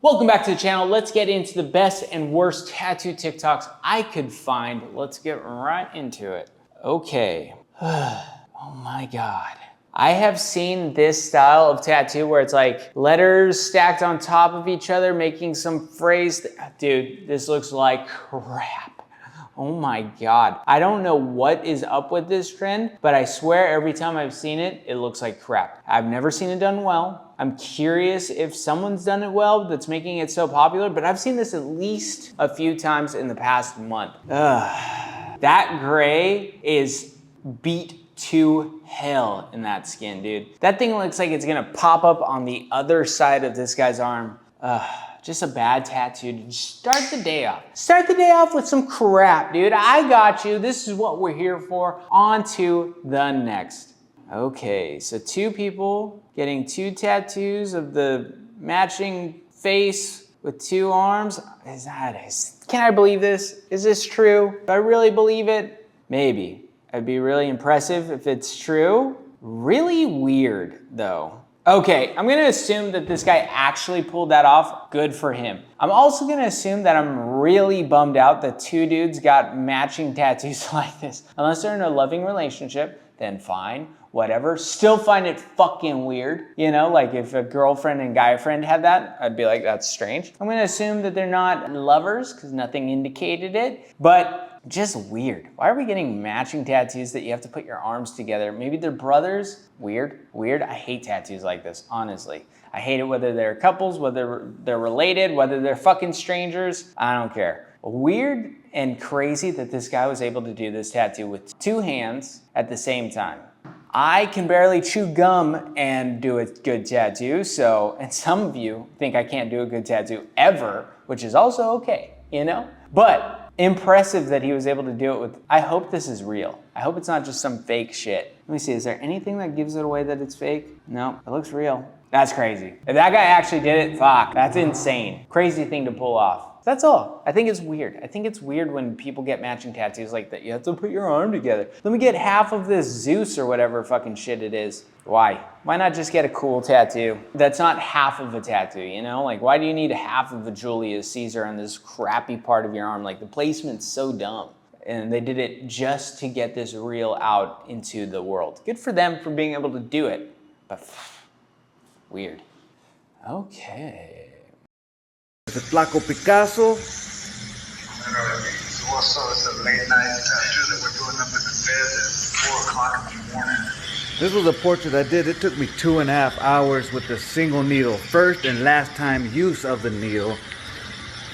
Welcome back to the channel. Let's get into the best and worst tattoo TikToks I could find. Let's get right into it. Okay. Oh my God. I have seen this style of tattoo where it's like letters stacked on top of each other, making some phrase. Dude, this looks like crap. Oh my God. I don't know what is up with this trend, but I swear every time I've seen it, it looks like crap. I've never seen it done well. I'm curious if someone's done it well that's making it so popular, but I've seen this at least a few times in the past month. That gray is beat to hell in that skin, dude. That thing looks like it's gonna pop up on the other side of this guy's arm. Just a bad tattoo to start the day off. Start the day off with some crap, dude. I got you. This is what we're here for. On to the next. Okay, so two people getting two tattoos of the matching face with two arms. Can I believe this? Is this true? Do I really believe it? Maybe. It'd be really impressive if it's true. Really weird, though. Okay, I'm gonna assume that this guy actually pulled that off. Good for him. I'm also gonna assume that I'm really bummed out that two dudes got matching tattoos like this. Unless they're in a loving relationship, then fine, whatever. Still find it fucking weird. You know, like if a girlfriend and guy friend had that, I'd be like, that's strange. I'm gonna assume that they're not lovers because nothing indicated it, but just weird. Why are we getting matching tattoos that you have to put your arms together? Maybe they're brothers. Weird. I hate tattoos like this, honestly. I hate it whether they're couples, whether they're related, whether they're fucking strangers. I don't care. Weird and crazy that this guy was able to do this tattoo with two hands at the same time. I can barely chew gum and do a good tattoo, and some of you think I can't do a good tattoo ever, which is also okay, you know? But impressive that he was able to do it with, I hope this is real. I hope it's not just some fake shit. Let me see, is there anything that gives it away that it's fake? No, it looks real. That's crazy. If that guy actually did it, fuck, that's insane. Crazy thing to pull off. That's all. I think it's weird. I think it's weird when people get matching tattoos like that. You have to put your arm together. Let me get half of this Zeus or whatever fucking shit it is. Why? Why not just get a cool tattoo that's not half of a tattoo, you know? Like, why do you need half of a Julius Caesar on this crappy part of your arm? Like, the placement's so dumb. And they did it just to get this reel out into the world. Good for them for being able to do it, but weird. Okay. The Flaco Picasso. So also it's a late night tattoo that we're doing up in the bed at 4 o'clock in the morning. This was a portrait I did. It took me 2.5 hours with a single needle. First and last time use of the needle.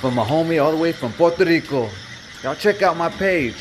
From a homie all the way from Puerto Rico. Y'all check out my page.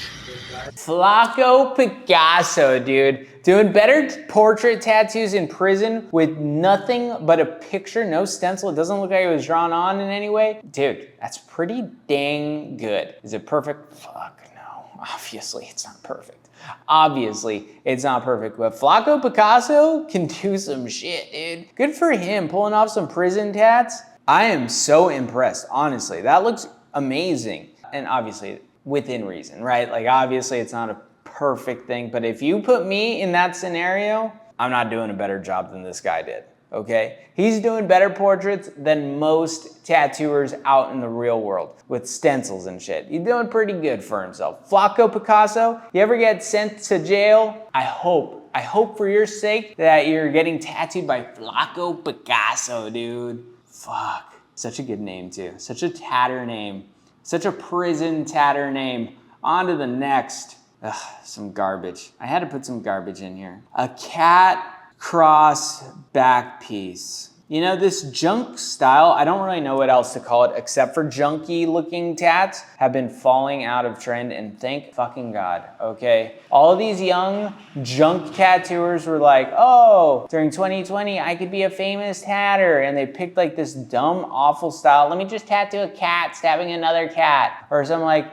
Flaco Picasso, dude. Doing better portrait tattoos in prison with nothing but a picture, no stencil. It doesn't look like it was drawn on in any way. Dude, that's pretty dang good. Is it perfect? Fuck no. Obviously, it's not perfect. Obviously, it's not perfect, but Flaco Picasso can do some shit, dude. Good for him, pulling off some prison tats. I am so impressed, honestly. That looks amazing. And obviously, within reason, right? Like, obviously, it's not a perfect thing, but if you put me in that scenario, I'm not doing a better job than this guy did, okay? He's doing better portraits than most tattooers out in the real world with stencils and shit. He's doing pretty good for himself. Flaco Picasso, you ever get sent to jail? I hope for your sake that you're getting tattooed by Flaco Picasso, dude. Fuck, such a good name too. Such a tatter name. Such a prison tatter name. On to the next. Ugh, some garbage. I had to put some garbage in here. A cat cross back piece. You know, this junk style, I don't really know what else to call it except for junky looking tats have been falling out of trend, and thank fucking God, okay? All of these young junk tattooers were like, oh, during 2020, I could be a famous tatter, and they picked like this dumb, awful style. Let me just tattoo a cat stabbing another cat, or some like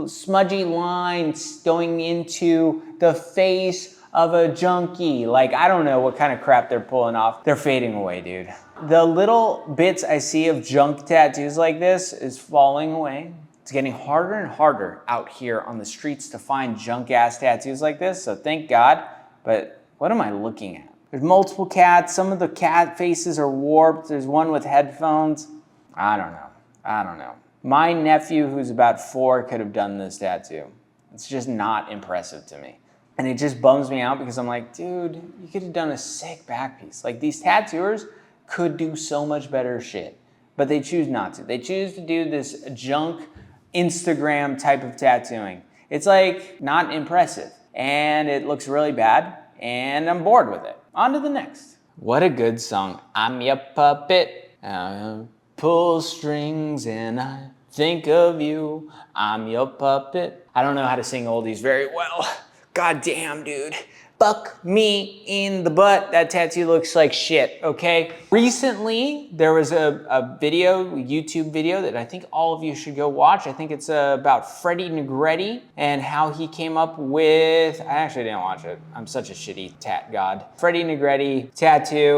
smudgy lines going into the face of a junkie. Like, I don't know what kind of crap they're pulling off. They're fading away, dude. The little bits I see of junk tattoos like this is falling away. It's getting harder and harder out here on the streets to find junk ass tattoos like this, so thank God. But what am I looking at? There's multiple cats. Some of the cat faces are warped. There's one with headphones. I don't know. My nephew, who's about 4, could have done this tattoo. It's just not impressive to me. And it just bums me out because I'm like, dude, you could have done a sick back piece. Like, these tattooers could do so much better shit, but they choose not to. They choose to do this junk Instagram type of tattooing. It's like not impressive and it looks really bad and I'm bored with it. On to the next. What a good song. I'm your puppet. I pull strings and I think of you. I'm your puppet. I don't know how to sing oldies very well. God damn, dude. Fuck me in the butt. That tattoo looks like shit, okay? Recently, there was a YouTube video that I think all of you should go watch. I think it's about Freddie Negretti and how he came up with, I actually didn't watch it. I'm such a shitty tat god. Freddie Negretti tattoo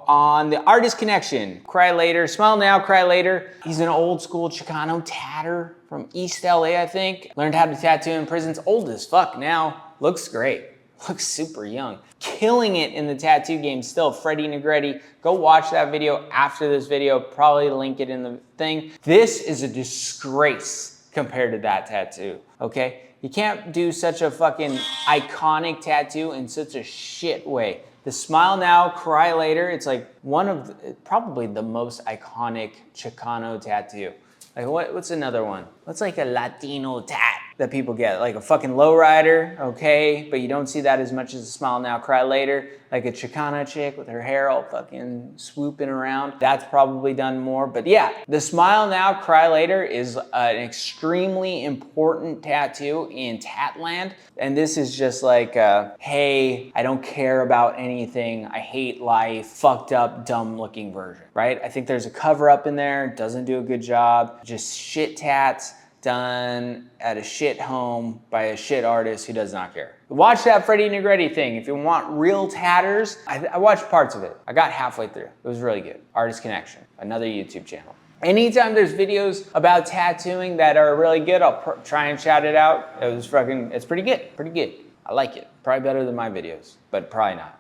on the Artist Connection. Cry later, smile now, cry later. He's an old school Chicano tatter from East LA, I think. Learned how to tattoo in prisons, old as fuck now. Looks great. Looks super young. Killing it in the tattoo game still, Freddie Negretti. Go watch that video after this video. Probably link it in the thing. This is a disgrace compared to that tattoo, okay? You can't do such a fucking iconic tattoo in such a shit way. The smile now, cry later. It's like one of probably the most iconic Chicano tattoo. Like what's another one? What's like a Latino tat that people get? Like a fucking lowrider, okay? But you don't see that as much as a smile now, cry later. Like a Chicana chick with her hair all fucking swooping around. That's probably done more. But yeah, the smile now, cry later is an extremely important tattoo in Tatland. And this is just like, hey, I don't care about anything. I hate life. Fucked up, dumb looking version, right? I think there's a cover up in there. Doesn't do a good job. Just shit tats done at a shit home by a shit artist who does not care. Watch that Freddie Negretti thing. If you want real tatters, I watched parts of it. I got halfway through. It was really good. Artist Connection, another YouTube channel. Anytime there's videos about tattooing that are really good, I'll try and shout it out. It's pretty good. I like it. Probably better than my videos, but probably not.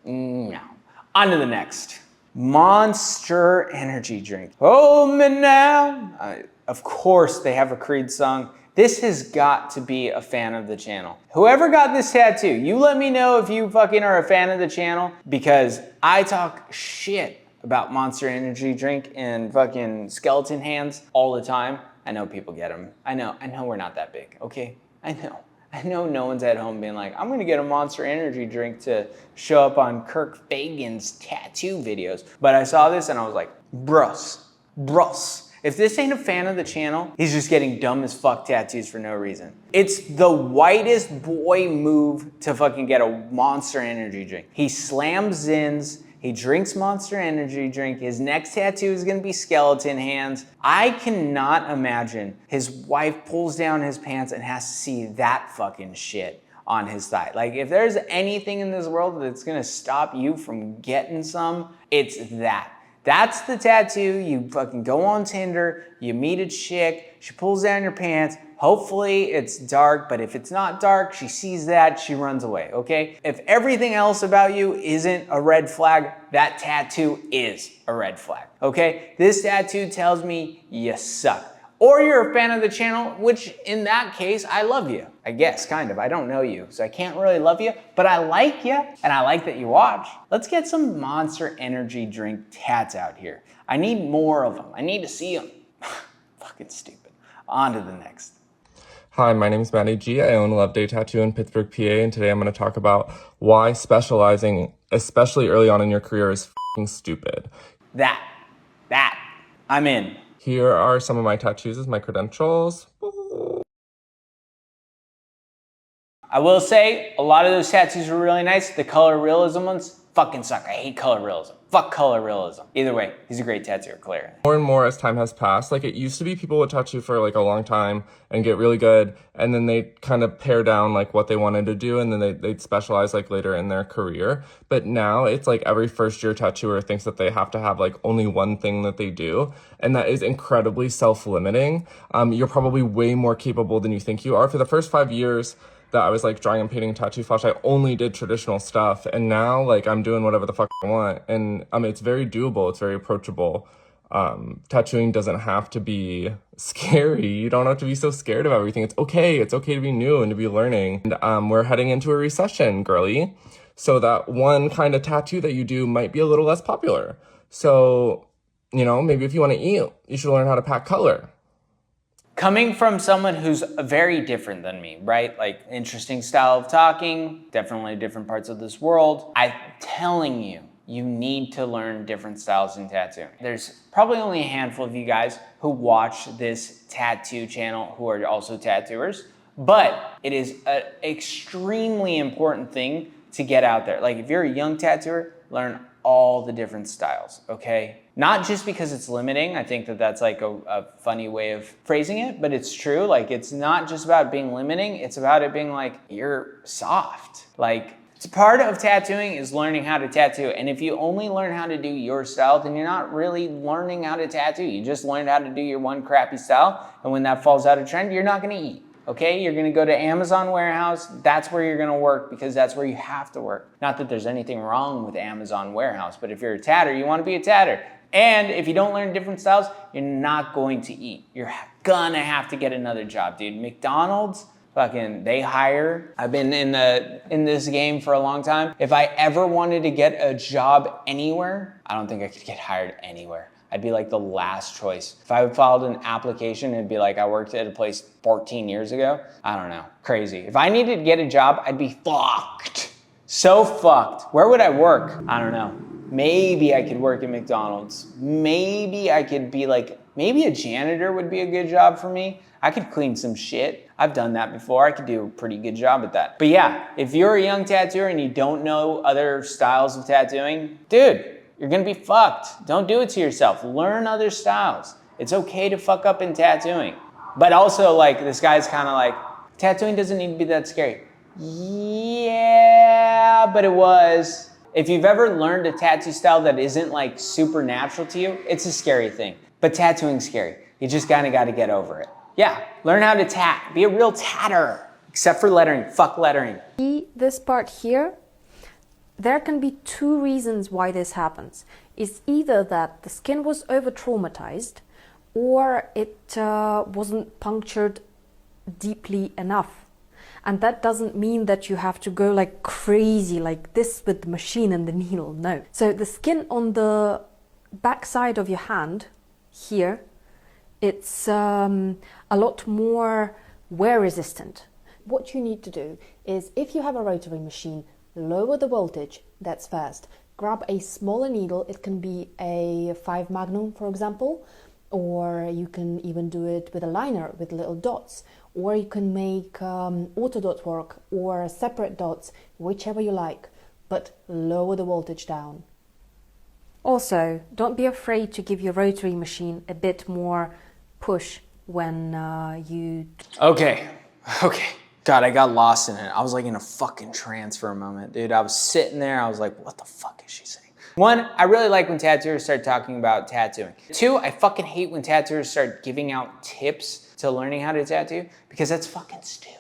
No. On to the next. Monster energy drink. Hold me now. Of course they have a Creed song. This has got to be a fan of the channel. Whoever got this tattoo, you let me know if you fucking are a fan of the channel, because I talk shit about Monster Energy drink and fucking skeleton hands all the time. I know people get them. I know we're not that big, okay? I know no one's at home being like, I'm gonna get a Monster Energy drink to show up on Kirk Fagan's tattoo videos. But I saw this and I was like, bruss. If this ain't a fan of the channel, he's just getting dumb as fuck tattoos for no reason. It's the whitest boy move to fucking get a Monster Energy drink. He slams Zins, he drinks Monster Energy drink, his next tattoo is gonna be skeleton hands. I cannot imagine his wife pulls down his pants and has to see that fucking shit on his thigh. Like, if there's anything in this world that's gonna stop you from getting some, it's that. That's the tattoo. You fucking go on Tinder, you meet a chick, she pulls down your pants. Hopefully it's dark, but if it's not dark, she sees that, she runs away, okay? If everything else about you isn't a red flag, that tattoo is a red flag, okay? This tattoo tells me you suck. Or you're a fan of the channel, which in that case, I love you. I guess, kind of. I don't know you, so I can't really love you, but I like you, and I like that you watch. Let's get some Monster Energy drink tats out here. I need more of them. I need to see them. Fucking stupid. On to the next. Hi, my name is Maddie G. I own Love Day Tattoo in Pittsburgh, PA, and today I'm going to talk about why specializing, especially early on in your career, is f***ing stupid. That. I'm in. Here are some of my tattoos as my credentials. I will say, a lot of those tattoos were really nice. The color realism ones fucking suck. I hate color realism. Fuck color realism. Either way, he's a great tattooer, clearly. More and more as time has passed, like it used to be people would tattoo for like a long time and get really good, and then they kind of pare down like what they wanted to do, and then they'd specialize like later in their career. But now it's like every first year tattooer thinks that they have to have like only one thing that they do, and that is incredibly self-limiting. You're probably way more capable than you think you are. For the first 5 years that I was like drawing and painting tattoo flash, I only did traditional stuff, and now like I'm doing whatever the fuck I want, and it's very doable, it's very approachable. Tattooing doesn't have to be scary. You don't have to be so scared of everything. It's okay. It's okay to be new and to be learning. And we're heading into a recession, girly. So that one kind of tattoo that you do might be a little less popular. So, you know, maybe if you want to eat, you should learn how to pack color. Coming from someone who's very different than me, right? Like interesting style of talking, definitely different parts of this world. I'm telling you, you need to learn different styles in tattooing. There's probably only a handful of you guys who watch this tattoo channel who are also tattooers, but it is an extremely important thing to get out there. Like if you're a young tattooer, learn all the different styles, okay? Not just because it's limiting. I think that that's like a funny way of phrasing it, but it's true. Like it's not just about being limiting, it's about it being like, you're soft. Like it's part of tattooing is learning how to tattoo. And if you only learn how to do your style, then you're not really learning how to tattoo. You just learned how to do your one crappy style. And when that falls out of trend, you're not gonna eat. Okay, you're gonna go to Amazon warehouse. That's where you're gonna work because that's where you have to work. Not that there's anything wrong with Amazon warehouse, but if you're a tatter, you wanna be a tatter. And if you don't learn different styles, you're not going to eat. You're gonna have to get another job, dude. McDonald's, fucking, they hire. I've been in this game for a long time. If I ever wanted to get a job anywhere, I don't think I could get hired anywhere. I'd be like the last choice. If I filed an application, it'd be like I worked at a place 14 years ago. I don't know, crazy. If I needed to get a job, I'd be fucked. So fucked. Where would I work? I don't know. Maybe I could work at McDonald's. Maybe I could be like, maybe a janitor would be a good job for me. I could clean some shit. I've done that before. I could do a pretty good job at that. But yeah, if you're a young tattooer and you don't know other styles of tattooing, dude, you're gonna be fucked. Don't do it to yourself. Learn other styles. It's okay to fuck up in tattooing. But also like, this guy's kind of like, tattooing doesn't need to be that scary. Yeah, but it was. If you've ever learned a tattoo style that isn't like super natural to you, it's a scary thing. But tattooing's scary. You just kinda gotta get over it. Yeah, learn how to tat. Be a real tatter. Except for lettering. Fuck lettering. This part here, there can be two reasons why this happens. It's either that the skin was over-traumatized or it wasn't punctured deeply enough. And that doesn't mean that you have to go like crazy like this with the machine and the needle, no. So the skin on the back side of your hand here, it's a lot more wear resistant. What you need to do is, if you have a rotary machine, lower the voltage, that's first. Grab a smaller needle, it can be a 5 Magnum for example, or you can even do it with a liner with little dots, or you can make auto dot work or separate dots, whichever you like, but lower the voltage down. Also, don't be afraid to give your rotary machine a bit more push when you... Okay. God, I got lost in it. I was like in a fucking trance for a moment, dude. I was sitting there, I was like, what the fuck is she saying? One, I really like when tattooers start talking about tattooing. Two, I fucking hate when tattooers start giving out tips to learning how to tattoo because that's fucking stupid.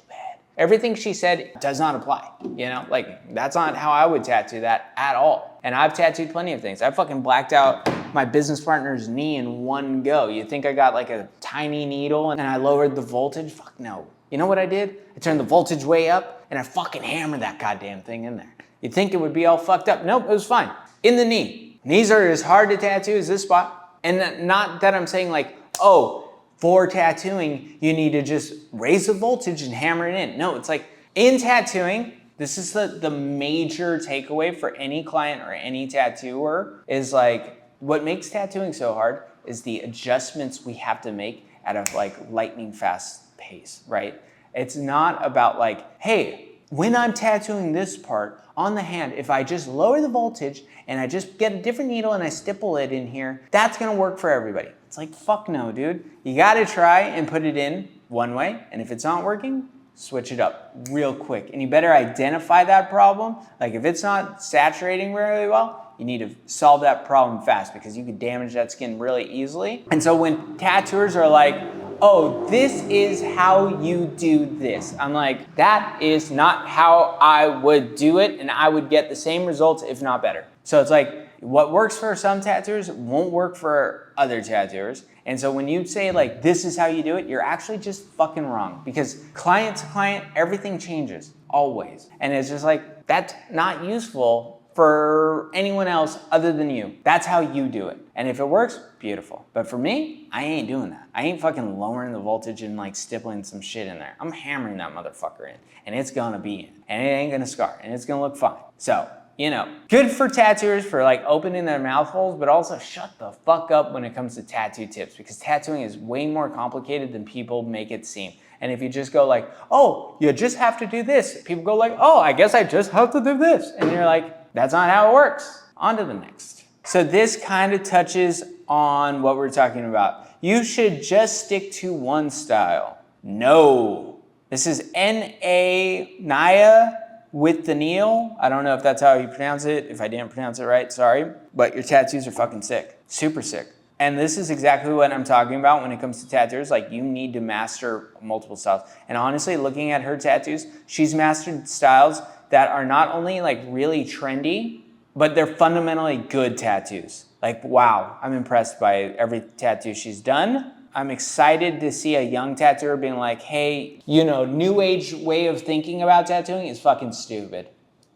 Everything she said does not apply, you know? Like, that's not how I would tattoo that at all. And I've tattooed plenty of things. I fucking blacked out my business partner's knee in one go. You think I got like a tiny needle and I lowered the voltage? Fuck no. You know what I did? I turned the voltage way up and I fucking hammered that goddamn thing in there. You'd think it would be all fucked up. Nope, it was fine. In the knee. Knees are as hard to tattoo as this spot. And not that I'm saying like, oh, for tattooing, you need to just raise the voltage and hammer it in. No, it's like in tattooing, this is the major takeaway for any client or any tattooer is like, what makes tattooing so hard is the adjustments we have to make at a like lightning fast pace, right? It's not about like, hey, when I'm tattooing this part on the hand, if I just lower the voltage and I just get a different needle and I stipple it in here, that's gonna work for everybody. It's like, fuck no, dude. You gotta try and put it in one way, and if it's not working, switch it up real quick. And you better identify that problem. Like if it's not saturating really well, you need to solve that problem fast because you can damage that skin really easily. And so when tattooers are like, oh, this is how you do this. I'm like, that is not how I would do it, and I would get the same results, if not better. So it's like, What works for some tattooers won't work for other tattooers. And so when you say like, this is how you do it, you're actually just fucking wrong, because client to client, everything changes always. And it's just like, that's not useful for anyone else other than you. That's how you do it. And if it works, beautiful. But for me, I ain't doing that. I ain't fucking lowering the voltage and like stippling some shit in there. I'm hammering that motherfucker in, and it's gonna be in, and it ain't gonna scar, and it's gonna look fine. So, you know, good for tattooers for like opening their mouth holes, but also shut the fuck up when it comes to tattoo tips, because tattooing is way more complicated than people make it seem. And if you just go like, oh, you just have to do this, people go like, oh, I guess I just have to do this. And you're like, that's not how it works. On to the next. So this kind of touches on what we're talking about. You should just stick to one style. No. This is Naya with the Neil. I don't know if that's how you pronounce it. If I didn't pronounce it right, sorry. But your tattoos are fucking sick. Super sick. And this is exactly what I'm talking about when it comes to tattoos. Like, you need to master multiple styles. And honestly, looking at her tattoos, she's mastered styles that are not only like really trendy, but they're fundamentally good tattoos. Like, wow, I'm impressed by every tattoo she's done. I'm excited to see a young tattooer being like, hey, you know, new age way of thinking about tattooing is fucking stupid.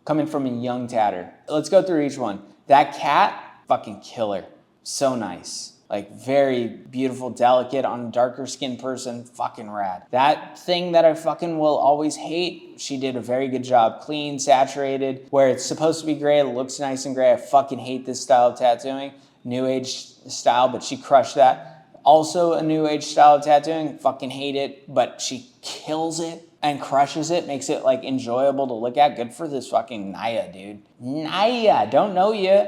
Coming from a young tatter. Let's go through each one. That cat, fucking killer. So nice. Like, very beautiful, delicate on a darker skinned person, fucking rad. That thing that I fucking will always hate, she did a very good job. Clean, saturated, where it's supposed to be gray, it looks nice and gray. I fucking hate this style of tattooing. New age style, but she crushed that. Also a new age style of tattooing, fucking hate it, but she kills it and crushes it, makes it like enjoyable to look at. Good for this fucking Naya, dude. Naya, don't know you.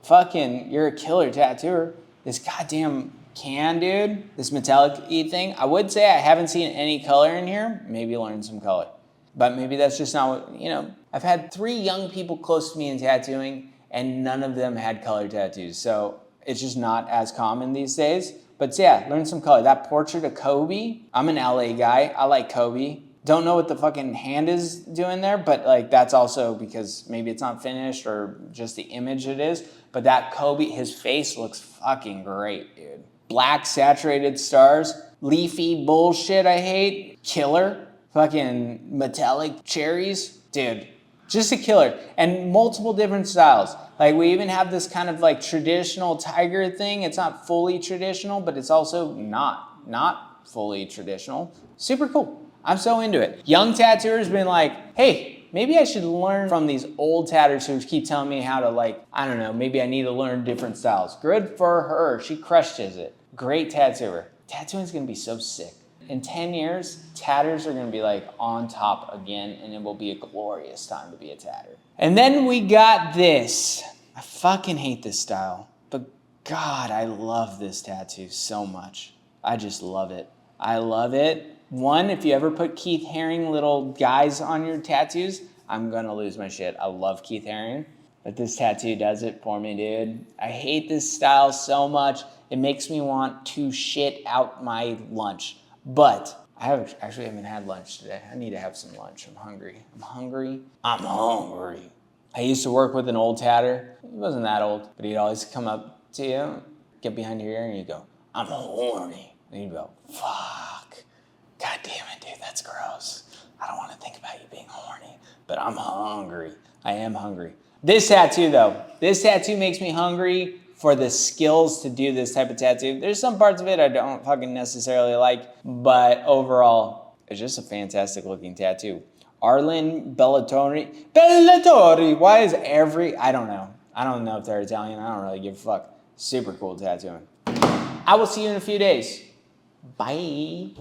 Fucking, you're a killer tattooer. This goddamn can, dude, this metallic-y thing, I would say I haven't seen any color in here. Maybe learn some color. But maybe that's just not what, you know, I've had 3 young people close to me in tattooing, and none of them had color tattoos. So it's just not as common these days. But yeah, learn some color. That portrait of Kobe, I'm an LA guy. I like Kobe. Don't know what the fucking hand is doing there, but like that's also because maybe it's not finished or just the image it is. But that Kobe, his face looks fucking great, dude. Black saturated stars, leafy bullshit I hate, killer, fucking metallic cherries, dude, just a killer. And multiple different styles. Like, we even have this kind of like traditional tiger thing. It's not fully traditional, but it's also not fully traditional. Super cool. I'm so into it. Young tattooers been like, hey, maybe I should learn from these old tattooers who keep telling me how to, like, I don't know, maybe I need to learn different styles. Good for her. She crushes it. Great tattooer. Tattooing's gonna be so sick. In 10 years, tatters are gonna be like on top again, and it will be a glorious time to be a tatter. And then we got this. I fucking hate this style, but God, I love this tattoo so much. I just love it. I love it. One, if you ever put Keith Haring little guys on your tattoos, I'm gonna lose my shit. I love Keith Haring, but this tattoo does it for me, dude. I hate this style so much. It makes me want to shit out my lunch. But I actually haven't had lunch today. I need to have some lunch. I'm hungry. I used to work with an old tatter. He wasn't that old, but he'd always come up to you, get behind your ear, and you'd go, I'm horny. And you'd go, fuck. God damn it, dude, that's gross. I don't want to think about you being horny, but I'm hungry. I am hungry. This tattoo, though, this tattoo makes me hungry for the skills to do this type of tattoo. There's some parts of it I don't fucking necessarily like, but overall, it's just a fantastic looking tattoo. Arlen Bellatori. Why is I don't know. I don't know if they're Italian. I don't really give a fuck. Super cool tattooing. I will see you in a few days. Bye.